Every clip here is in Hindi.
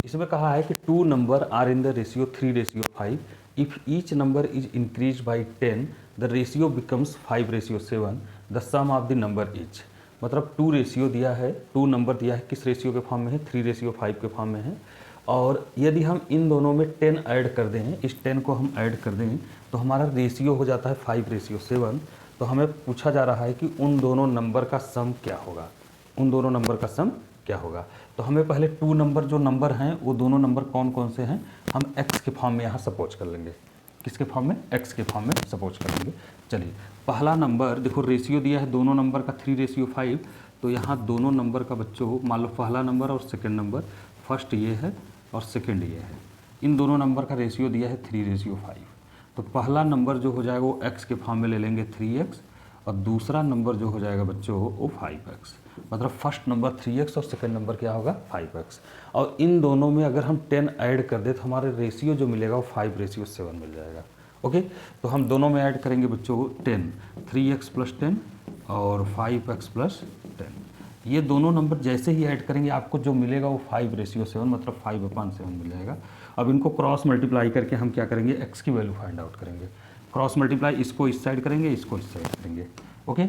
इसमें कहा है कि 2 number are in the ratio 3:5। If each number is increase by 10 the ratio becomes 5:7। The sum of the number is, मतलब 2 रेशियो दिया है, 2 नंबर दिया है, किस रेशियो के फॉर्म में है, 3:5 के फॉर्म में है। और यदि हम इन दोनों में 10 ऐड कर दें, इस 10 को हम ऐड कर दें तो हमारा रेशियो हो जाता है 5:7। तो हमें पूछा जा रहा है कि उन दोनों नंबर का सम क्या होगा, उन दोनों नंबर का सम क्या होगा। तो हमें पहले 2 नंबर जो नंबर हैं वो दोनों नंबर कौन कौन से हैं, हम x के फॉर्म में यहाँ सपोज कर लेंगे। किसके फॉर्म में, x के फॉर्म में सपोज कर लेंगे। चलिए पहला नंबर देखो, रेशियो दिया है दोनों नंबर का 3:5, तो यहाँ दोनों नंबर का बच्चों मान लो पहला नंबर और सेकेंड नंबर, फर्स्ट ये है और सेकेंड ये है, इन दोनों नंबर का रेशियो दिया है 3:5। तो पहला नंबर जो हो जाएगा वो x के फॉर्म में ले लेंगे 3x, और दूसरा नंबर जो हो जाएगा बच्चों वो 5x। मतलब फर्स्ट नंबर 3x और सेकंड नंबर क्या होगा 5x। और इन दोनों में अगर हम 10 ऐड कर दे तो हमारे रेशियो जो मिलेगा वो 5:7 मिल जाएगा। ओके, तो हम दोनों में ऐड करेंगे बच्चों 10, 3x + 10 और 5x + 10। ये दोनों नंबर जैसे ही ऐड करेंगे आपको जो मिलेगा वो 5:7 मतलब 5/7 मिल जाएगा। अब इनको क्रॉस मल्टीप्लाई करके हम क्या करेंगे, x की वैल्यू फाइंड आउट करेंगे। क्रॉस मल्टीप्लाई, इसको इस साइड करेंगे, इसको इस साइड करेंगे। ओके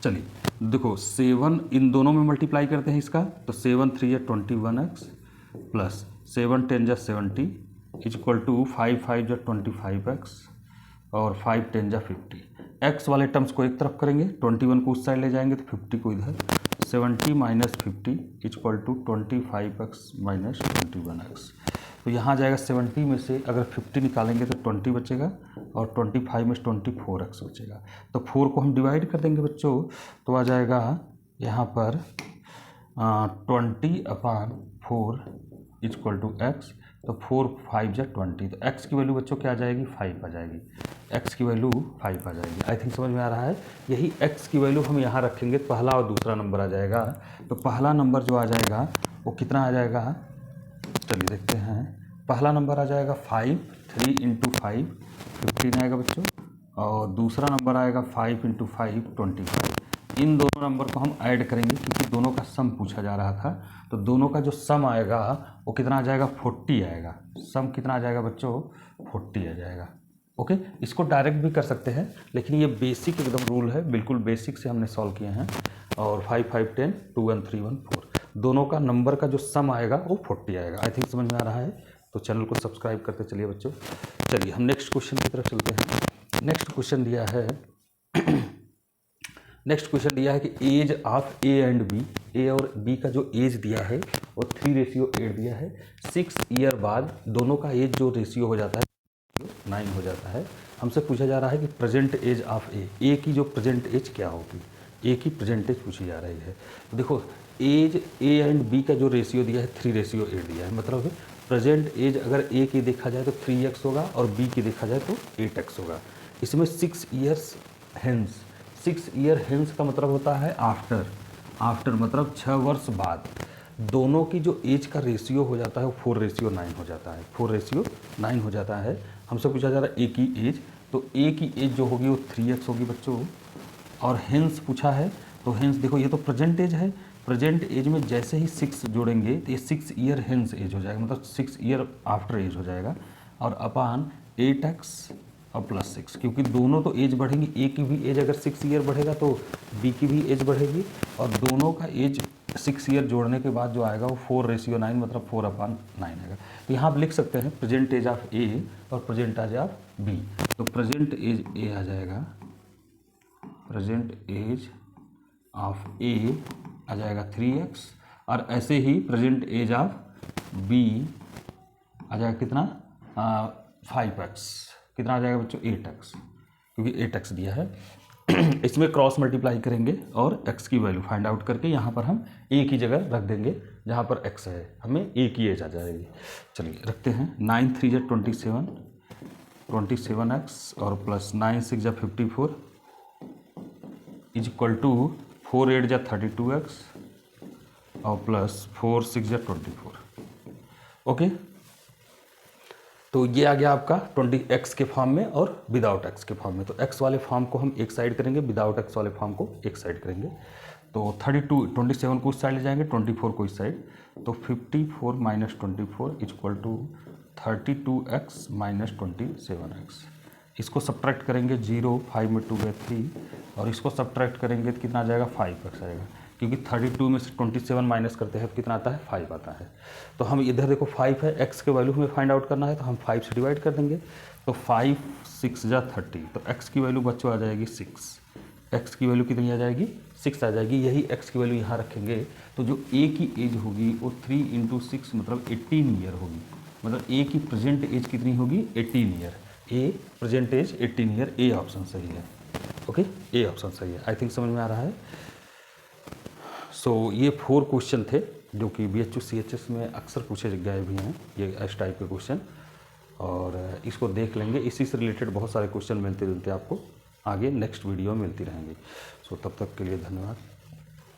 चलिए देखो 7 इन दोनों में मल्टीप्लाई करते हैं इसका, तो 7 3 या 21x प्लस 7 10 जा 70 इक्वल टू 5 5 जा 25x और 5 10 जा 50। x वाले टर्म्स को एक तरफ करेंगे, 21 को उस साइड ले जाएंगे तो 50 को इधर, 70 - 50 इक्वल टू 25x - 21x। तो यहाँ जाएगा 70 में से अगर 50 निकालेंगे तो 20 बचेगा और 25 में से 24x बचेगा। तो 4 को हम डिवाइड कर देंगे बच्चों, तो आ जाएगा यहाँ पर 20/4 इक्वल टू x। तो 4 5 जा 20, तो x की वैल्यू बच्चों क्या आ जाएगी 5 आ जाएगी, x की वैल्यू 5 आ जाएगी। आई थिंक समझ में आ रहा है। यही x की वैल्यू हम यहाँ रखेंगे, पहला और दूसरा नंबर आ जाएगा। तो पहला नंबर जो आ जाएगा वो कितना आ जाएगा, चलिए देखते हैं। पहला नंबर आ जाएगा 5, 3 × 5 15 आएगा बच्चों, और दूसरा नंबर आएगा 5 × 5 25। इन दोनों नंबर को हम ऐड करेंगे क्योंकि दोनों का सम पूछा जा रहा था। तो दोनों का जो सम आएगा वो कितना आ जाएगा 40 आएगा। सम कितना आ जाएगा बच्चों 40 आ जाएगा। ओके, इसको डायरेक्ट भी कर सकते हैं लेकिन ये बेसिक एकदम रूल है, बिल्कुल बेसिक से हमने सॉल्व किए हैं। और 5 5 10 2 1 3 1 4 दोनों का नंबर का जो सम आएगा वो 40 आएगा। आई थिंक समझ में आ रहा है। तो चैनल को सब्सक्राइब करते चलिए बच्चों। चलिए हम नेक्स्ट क्वेश्चन की तरफ चलते हैं। नेक्स्ट क्वेश्चन दिया है नेक्स्ट क्वेश्चन दिया है कि age of A and B, A और बी का जो एज दिया है वो 3:8 दिया है। 6 ईयर बाद दोनों का एज जो रेशियो हो जाता है 9 हो जाता है। हमसे पूछा जा रहा है कि प्रेजेंट एज ऑफ ए की जो प्रेजेंट एज क्या होगी, ए की प्रेजेंट एज पूछी जा रही है। तो देखो एज ए एंड बी का जो रेशियो दिया है 3:8 दिया है, मतलब प्रेजेंट एज अगर ए की देखा जाए तो 3x होगा और बी की देखा जाए तो 8x होगा। इसमें 6 ईयर्स हेंस, 6 ईयर हेंस का मतलब होता है आफ्टर, आफ्टर मतलब 6 वर्ष बाद दोनों की जो एज का रेशियो हो जाता है वो 4:9 हो जाता है, 4:9 हो जाता है। हमसे पूछा जा रहा है ए की एज, तो ए की एज जो होगी वो 3x होगी बच्चों। और हेंस पूछा है, तो हेंस देखो ये तो प्रेजेंट एज है, प्रेजेंट एज में जैसे ही 6 जोड़ेंगे तो ये 6 ईयर हेंस एज हो जाएगा, मतलब 6 ईयर आफ्टर एज हो जाएगा। और अपान 8x और +6, क्योंकि दोनों तो एज बढ़ेंगी, ए की भी एज अगर 6 ईयर बढ़ेगा तो बी की भी एज बढ़ेगी, और दोनों का एज 6 ईयर जोड़ने के बाद जो आएगा वो 4:9 मतलब 4/9 आएगा। तो यहाँ आप लिख सकते हैं प्रेजेंट एज ऑफ ए और प्रेजेंट एज ऑफ बी। तो प्रेजेंट एज ए आ जाएगा, प्रेजेंट एज ऑफ ए आ जाएगा 3x, और ऐसे ही प्रेजेंट एज ऑफ बी आ जाएगा कितना 5x, कितना आ जाएगा बच्चों 8x, क्योंकि 8x दिया है। इसमें क्रॉस मल्टीप्लाई करेंगे और x की वैल्यू फाइंड आउट करके यहाँ पर हम a की जगह रख देंगे, जहाँ पर x है हमें a की एज आ जाएगी। चलिए रखते हैं, 9 3 जा 27, 27x और प्लस 9 6 जा 54 इज इक्वल टू 4 8 जा 32x और प्लस 4 6 जा 24। ओके, तो ये आ गया आपका 20x के फॉर्म में और विदाउट x के फॉर्म में। तो x वाले फॉर्म को हम एक साइड करेंगे, विदाउट x वाले फॉर्म को एक साइड करेंगे। तो 27 को इस साइड ले जाएंगे, 24 को इस साइड, तो 54 minus 24 equal to 32x minus 27x। इसको सब्ट्रैक्ट करेंगे 0, 5 में 2 गए 3, और इसको सब्ट्रैक्ट करेंगे तो कितना आ जाएगा 5x आएगा, क्योंकि 32 में से 27 माइनस करते हैं तो कितना आता है 5 आता है। तो हम इधर देखो 5 है, x के वैल्यू हमें फाइंड आउट करना है, तो हम 5 से डिवाइड कर देंगे, तो 5 6 जा 30, तो x की वैल्यू बच्चों आ जाएगी 6। x की वैल्यू कितनी आ जाएगी 6 आ जाएगी। यही x की वैल्यू यहाँ रखेंगे तो जो a की एज होगी वो 3 × 6 मतलब 18 ईयर होगी। मतलब a की प्रेजेंट एज कितनी होगी 18 year. a present age 18 year, A option सही है। ओके, ए ऑप्शन सही है। आई थिंक समझ में आ रहा है। सो ये 4 क्वेश्चन थे जो कि BHU CHS में अक्सर पूछे गए भी हैं, ये इस टाइप के क्वेश्चन, और इसको देख लेंगे। इसी से रिलेटेड बहुत सारे क्वेश्चन मिलते जुलते आपको आगे नेक्स्ट वीडियो में मिलती रहेंगी। सो तब तक के लिए धन्यवाद।